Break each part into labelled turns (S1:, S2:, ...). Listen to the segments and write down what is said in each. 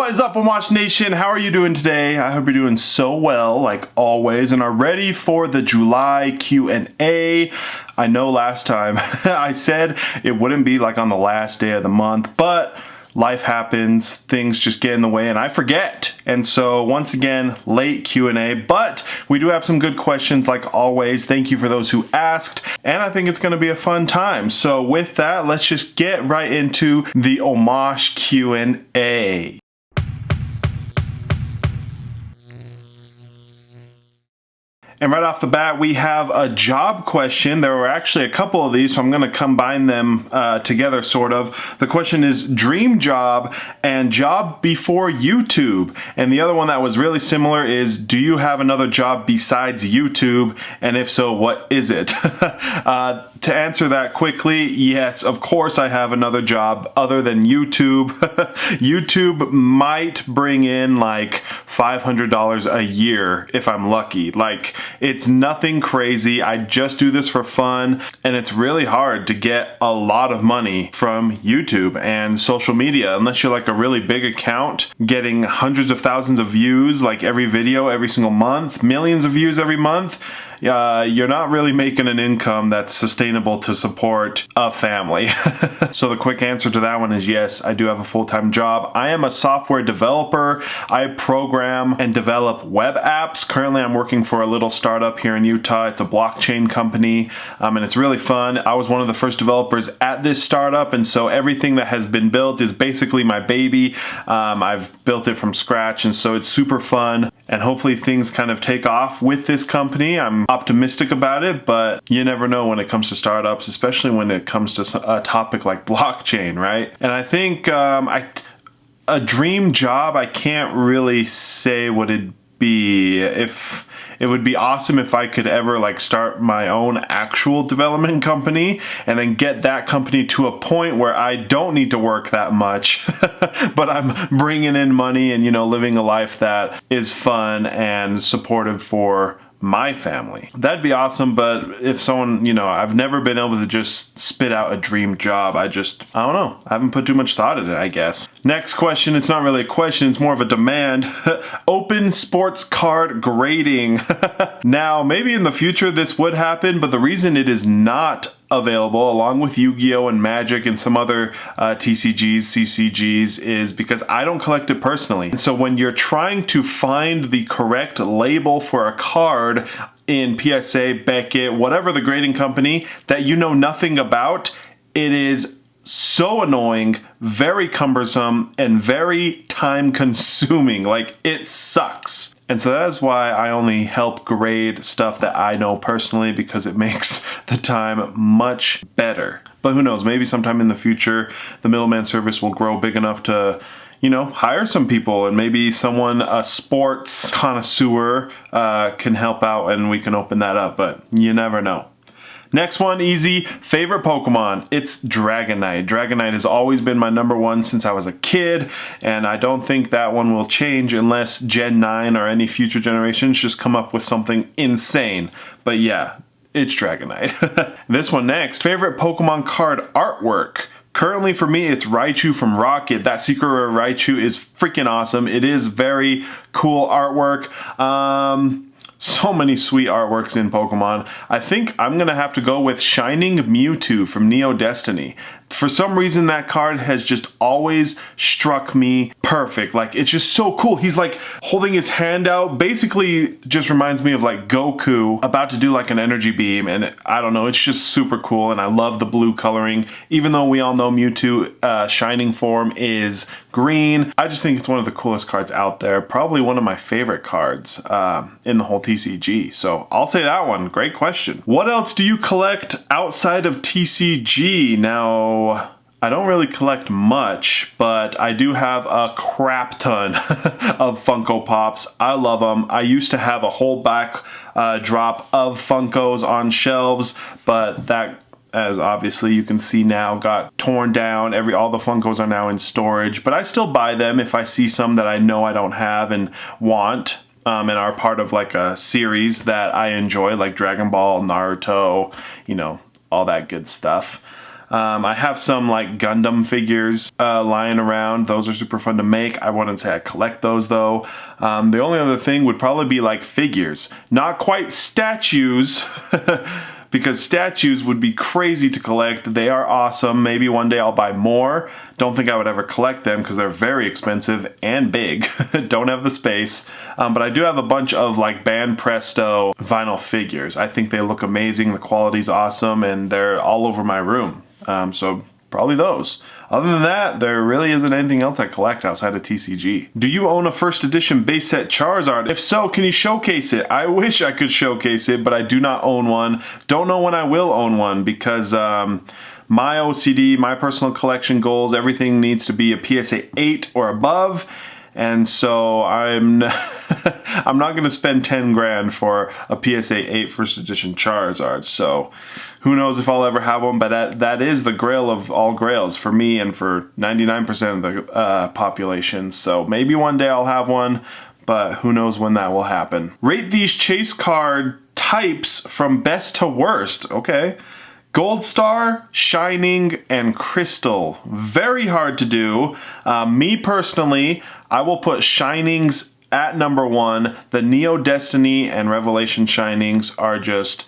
S1: What is up, OMAASH Nation? How are you doing today? I hope you're doing so well, like always, and are ready for the July Q&A. I know last time I said it wouldn't be like on the last day of the month, but life happens, things just get in the way, and I forget. And so once again, late Q&A, but we do have some good questions like always. Thank you for those who asked, and I think it's going to be a fun time. So with that, let's just get right into the OMAASH Q&A. And right off the bat, we have a job question. There were actually a couple of these, so I'm going to combine them together, sort of. The question is dream job and job before YouTube. And the other one that was really similar is, do you have another job besides YouTube? And if so, what is it? To answer that quickly, yes, of course I have another job other than YouTube. YouTube might bring in like $500 a year if I'm lucky. Like, it's nothing crazy. I just do this for fun, and it's really hard to get a lot of money from YouTube and social media unless you're like a really big account getting hundreds of thousands of views like every video every single month, millions of views every month. You're not really making an income that's sustainable to support a family. So the quick answer to that one is yes, I do have a full-time job. I am a software developer. I program and develop web apps. Currently, I'm working for a little startup here in Utah. It's a blockchain company, and it's really fun. I was one of the first developers at this startup, and so everything that has been built is basically my baby. I've built it from scratch, and so it's super fun, and hopefully things kind of take off with this company. I'm optimistic about it, but you never know when it comes to startups, especially when it comes to a topic like blockchain, right? And I think a dream job, I can't really say what it'd be. If it would be awesome if I could ever like start my own actual development company and then get that company to a point where I don't need to work that much, but I'm bringing in money and, you know, living a life that is fun and supportive for my family. That'd be awesome, but if someone, you know, I've never been able to just spit out a dream job. I don't know. I haven't put too much thought in it, I guess. Next question, it's not really a question, it's more of a demand. Open sports card grading. Now, maybe in the future this would happen, but the reason it is not available along with Yu-Gi-Oh! And Magic and some other TCGs, CCGs, is because I don't collect it personally. And so when you're trying to find the correct label for a card in PSA, Beckett, whatever the grading company that you know nothing about, it is so annoying, very cumbersome, and very time consuming. Like, it sucks. And so that is why I only help grade stuff that I know personally, because it makes the time much better. But who knows, maybe sometime in the future, the middleman service will grow big enough to, you know, hire some people, and maybe someone, a sports connoisseur, can help out and we can open that up, but you never know. Next one, easy. Favorite Pokemon? It's Dragonite. Dragonite has always been my number one since I was a kid, and I don't think that one will change unless Gen 9 or any future generations just come up with something insane. But yeah, it's Dragonite. This one next. Favorite Pokemon card artwork? Currently for me, it's Raichu from Rocket. That Secret Rare Raichu is freaking awesome. It is very cool artwork. So many sweet artworks in Pokemon. I think I'm gonna have to go with Shining Mewtwo from Neo Destiny. For some reason, that card has just always struck me perfect. Like, it's just so cool. He's like holding his hand out. Basically, just reminds me of like Goku about to do like an energy beam. And I don't know, it's just super cool. And I love the blue coloring. Even though we all know Mewtwo Shining form is green, I just think it's one of the coolest cards out there. Probably one of my favorite cards in the whole TCG. So I'll say that one. Great question. What else do you collect outside of TCG? Now, I don't really collect much, but I do have a crap ton of Funko Pops. I love them. I used to have a whole back drop of Funkos on shelves, but that, as obviously you can see now, got torn down. All the Funkos are now in storage, but I still buy them if I see some that I know I don't have and want. And are part of like a series that I enjoy, like Dragon Ball, Naruto, you know, all that good stuff. I have some like Gundam figures lying around. Those are super fun to make. I wouldn't say I collect those though. The only other thing would probably be like figures. Not quite statues, because statues would be crazy to collect. They are awesome. Maybe one day I'll buy more. Don't think I would ever collect them because they're very expensive and big. Don't have the space. But I do have a bunch of like Band Presto vinyl figures. I think they look amazing. The quality's awesome and they're all over my room. So probably those. Other than that, there really isn't anything else I collect outside of TCG. Do you own a first edition base set Charizard? If so, can you showcase it? I wish I could showcase it, but I do not own one. Don't know when I will own one because my OCD, my personal collection goals, everything needs to be a PSA 8 or above. And so I'm I'm not going to spend 10 grand for a PSA 8 first edition Charizard. So who knows if I'll ever have one, but that is the grail of all grails for me and for 99% of the population. So maybe one day I'll have one, but who knows when that will happen. Rate these chase card types from best to worst. Okay. Gold Star, Shining, and Crystal. Very hard to do. Me personally, I will put Shinings at number 1. The Neo Destiny and Revelation Shinings are just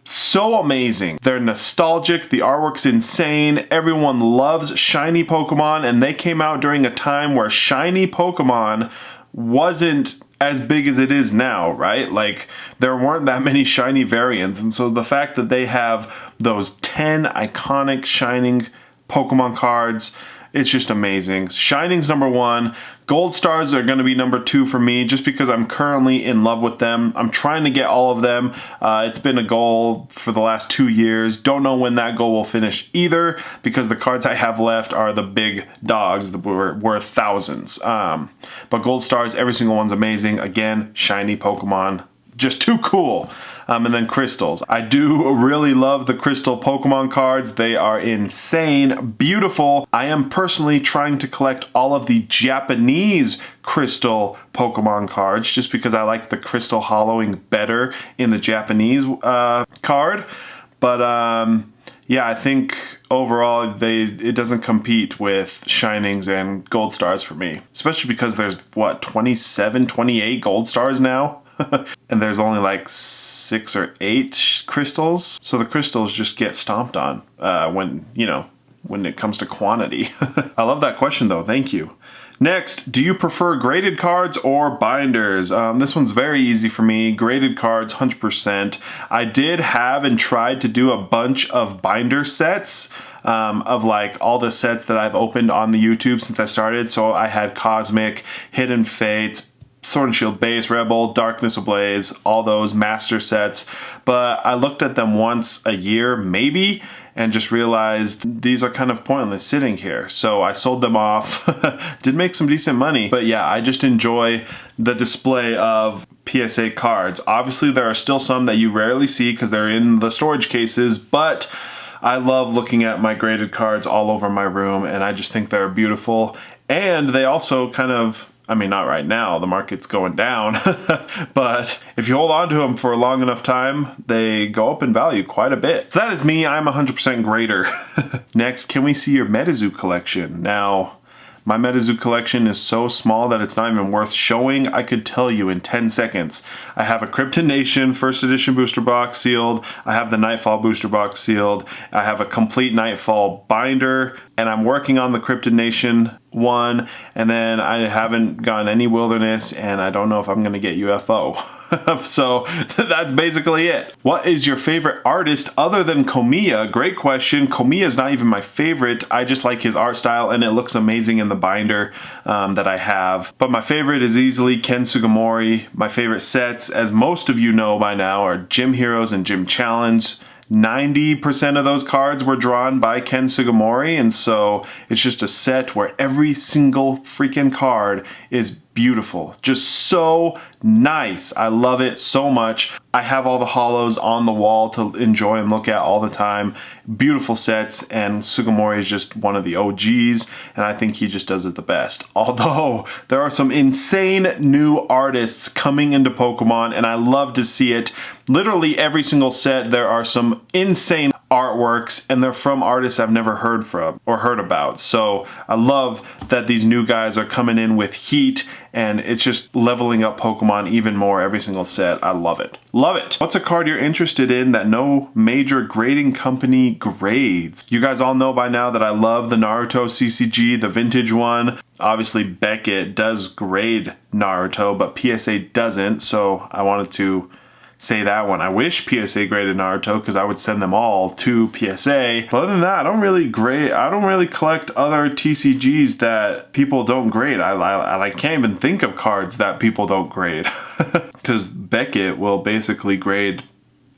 S1: so amazing. They're nostalgic, the artwork's insane, everyone loves shiny Pokemon, and they came out during a time where shiny Pokemon wasn't as big as it is now, right? Like, there weren't that many shiny variants, and so the fact that they have those 10 iconic shining Pokemon cards, it's just amazing. Shining's number 1. Gold Stars are going to be number 2 for me just because I'm currently in love with them. I'm trying to get all of them. It's been a goal for the last 2 years. Don't know when that goal will finish either because the cards I have left are the big dogs that were worth thousands. But Gold Stars, every single one's amazing. Again, shiny Pokemon. Just too cool. And then crystals. I do really love the crystal Pokemon cards. They are insane, beautiful. I am personally trying to collect all of the Japanese crystal Pokemon cards just because I like the crystal hollowing better in the Japanese card. But yeah, I think overall it doesn't compete with Shinings and Gold Stars for me. Especially because there's, what, 27, 28 Gold Stars now? And there's only like 6 or 8 crystals. So the crystals just get stomped on when it comes to quantity. I love that question though, thank you. Next, do you prefer graded cards or binders? This one's very easy for me. Graded cards, 100%. I did have and tried to do a bunch of binder sets of like all the sets that I've opened on the YouTube since I started. So I had Cosmic, Hidden Fates, Sword and Shield Base, Rebel, Darkness Ablaze, all those master sets. But I looked at them once a year, maybe, and just realized these are kind of pointless sitting here. So I sold them off. Did make some decent money. But yeah, I just enjoy the display of PSA cards. Obviously, there are still some that you rarely see because they're in the storage cases, but I love looking at my graded cards all over my room, and I just think they're beautiful. And they also kind of, I mean, not right now, the market's going down, but if you hold on to them for a long enough time, they go up in value quite a bit. So that is me, I'm 100% grader. Next, can we see your Metazoo collection? Now, my Metazoo collection is so small that it's not even worth showing. I could tell you in 10 seconds. I have a Krypton Nation first edition booster box sealed. I have the Nightfall booster box sealed. I have a complete Nightfall binder, and I'm working on the Krypton Nation one, and then I haven't gotten any Wilderness, and I don't know if I'm gonna get UFO. So that's basically it. What is your favorite artist other than Komiya? Great question. Komiya is not even my favorite. I just like his art style, and it looks amazing in the binder that I have. But my favorite is easily Ken Sugimori. My favorite sets, as most of you know by now, are Gym Heroes and Gym Challenge. 90% of those cards were drawn by Ken Sugimori, and so it's just a set where every single freaking card is beautiful. Just so nice. I love it so much. I have all the holos on the wall to enjoy and look at all the time. Beautiful sets, and Sugimori is just one of the OGs, and I think he just does it the best. Although, there are some insane new artists coming into Pokemon, and I love to see it. Literally every single set, there are some insane artworks, and they're from artists I've never heard from or heard about. So I love that these new guys are coming in with heat, and it's just leveling up Pokemon even more every single set. I love it. Love it. What's a card you're interested in that no major grading company grades? You guys all know by now that I love the Naruto CCG, the vintage one. Obviously Beckett does grade Naruto, but PSA doesn't, so I wanted to say that one. I wish PSA graded Naruto because I would send them all to PSA. But other than that, I don't really collect other TCGs that people don't grade. I can't even think of cards that people don't grade. Because Beckett will basically grade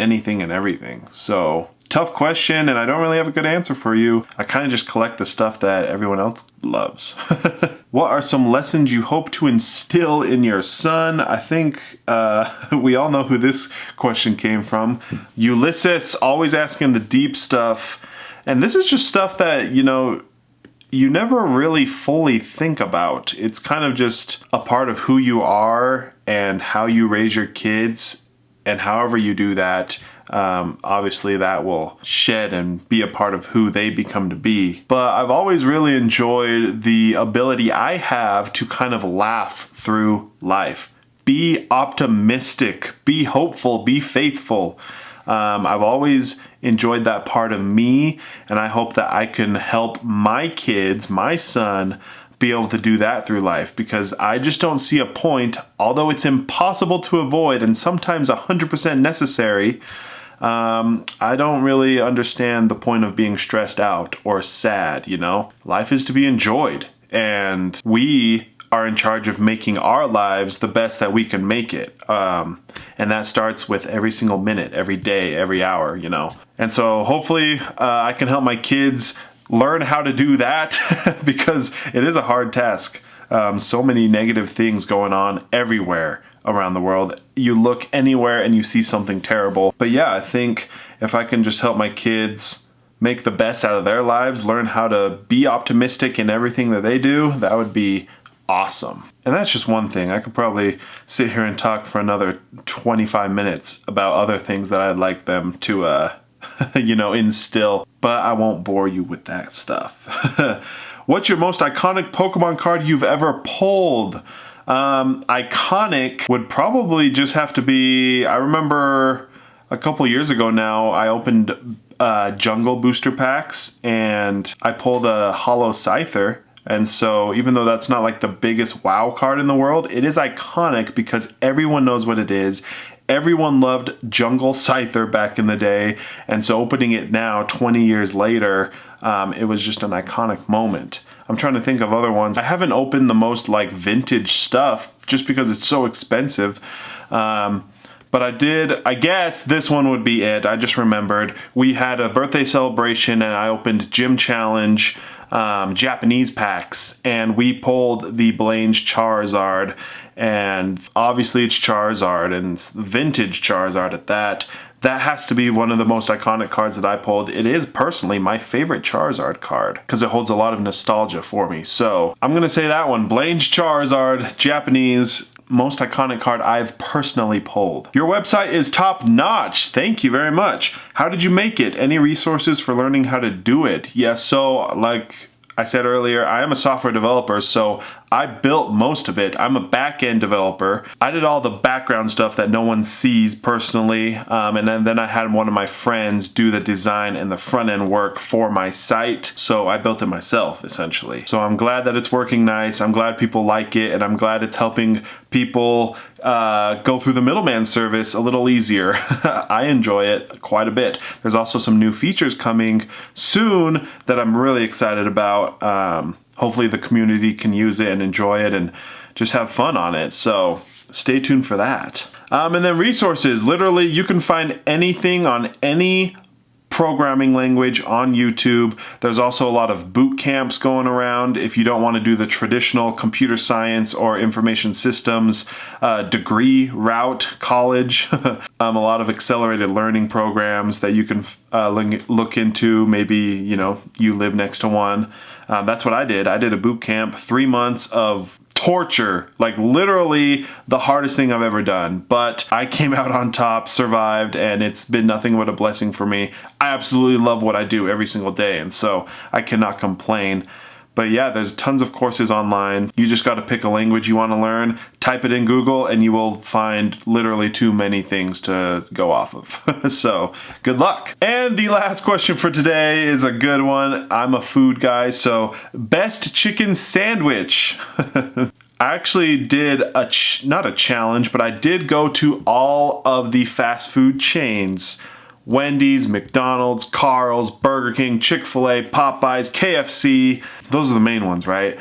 S1: anything and everything. So, tough question, and I don't really have a good answer for you. I kind of just collect the stuff that everyone else loves. What are some lessons you hope to instill in your son? I think we all know who this question came from. Ulysses, always asking the deep stuff. And this is just stuff that, you know, you never really fully think about. It's kind of just a part of who you are and how you raise your kids, and however you do that, obviously that will shed and be a part of who they become to be. But I've always really enjoyed the ability I have to kind of laugh through life. Be optimistic, be hopeful, be faithful. I've always enjoyed that part of me, and I hope that I can help my kids, my son, be able to do that through life, because I just don't see a point, although it's impossible to avoid and sometimes 100% necessary. I don't really understand the point of being stressed out or sad, you know? Life is to be enjoyed, and we are in charge of making our lives the best that we can make it. And that starts with every single minute, every day, every hour, you know? And so hopefully I can help my kids learn how to do that because it is a hard task. So many negative things going on everywhere around the world. You look anywhere and you see something terrible. But yeah, I think if I can just help my kids make the best out of their lives, learn how to be optimistic in everything that they do, that would be awesome. And that's just one thing. I could probably sit here and talk for another 25 minutes about other things that I'd like them to you know, instill, but I won't bore you with that stuff. What's your most iconic Pokemon card you've ever pulled? Iconic would probably just have to be, I remember a couple years ago now, I opened Jungle booster packs and I pulled a Holo Scyther. And so even though that's not like the biggest WoW card in the world, it is iconic because everyone knows what it is. Everyone loved Jungle Scyther back in the day, and so opening it now, 20 years later, it was just an iconic moment. I'm trying to think of other ones. I haven't opened the most like vintage stuff just because it's so expensive. But I guess this one would be it. I just remembered. We had a birthday celebration and I opened Gym Challenge Japanese packs, and we pulled the Blange Charizard. And obviously it's Charizard, and it's vintage Charizard at that. That has to be one of the most iconic cards that I pulled. It is personally my favorite Charizard card because it holds a lot of nostalgia for me. So I'm going to say that one. Blange Charizard, Japanese, most iconic card I've personally pulled. Your website is top notch. Thank you very much. How did you make it? Any resources for learning how to do it? Yes, so like I said earlier, I am a software developer, so I built most of it. I'm a back-end developer. I did all the background stuff that no one sees personally, and then I had one of my friends do the design and the front-end work for my site, so I built it myself, essentially. So I'm glad that it's working nice, I'm glad people like it, and I'm glad it's helping people go through the middleman service a little easier. I enjoy it quite a bit. There's also some new features coming soon that I'm really excited about. Hopefully the community can use it and enjoy it and just have fun on it. So stay tuned for that. And then resources. Literally, you can find anything on any programming language on YouTube. There's also a lot of boot camps going around if you don't want to do the traditional computer science or information systems degree route, college. A lot of accelerated learning programs that you can look into. Maybe, you know, you live next to one. That's what I did. I did a boot camp, 3 months of torture, like literally the hardest thing I've ever done. But I came out on top, survived, and it's been nothing but a blessing for me. I absolutely love what I do every single day, and so I cannot complain. But yeah, there's tons of courses online. You just got to pick a language you want to learn, type it in Google, and you will find literally too many things to go off of. So good luck. And the last question for today is a good one. I'm a food guy, so best chicken sandwich. I actually did not a challenge, but I did go to all of the fast food chains. Wendy's, McDonald's, Carl's, Burger King, Chick-fil-A, Popeyes, KFC. Those are the main ones, right?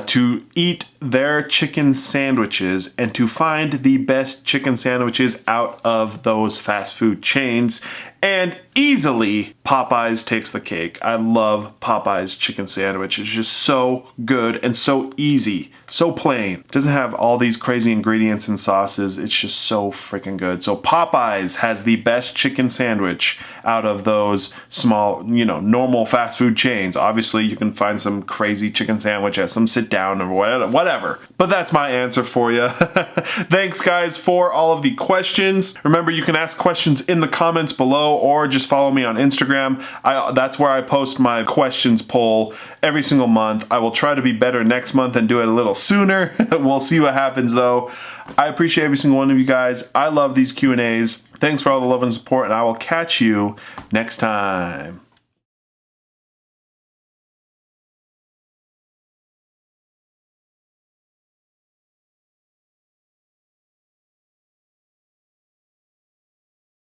S1: To eat their chicken sandwiches and to find the best chicken sandwiches out of those fast food chains. And easily, Popeyes takes the cake. I love Popeyes chicken sandwich. It's just so good and so easy, so plain. It doesn't have all these crazy ingredients and sauces. It's just so freaking good. So Popeyes has the best chicken sandwich out of those small, you know, normal fast food chains. Obviously, you can find some crazy chicken sandwich at some sit down or whatever. But that's my answer for you. Thanks, guys, for all of the questions. Remember, you can ask questions in the comments below or just follow me on Instagram. That's where I post my questions poll every single month. I will try to be better next month and do it a little sooner. We'll see what happens though. I appreciate every single one of you guys. I love these Q&As. Thanks for all the love and support, and I will catch you next time.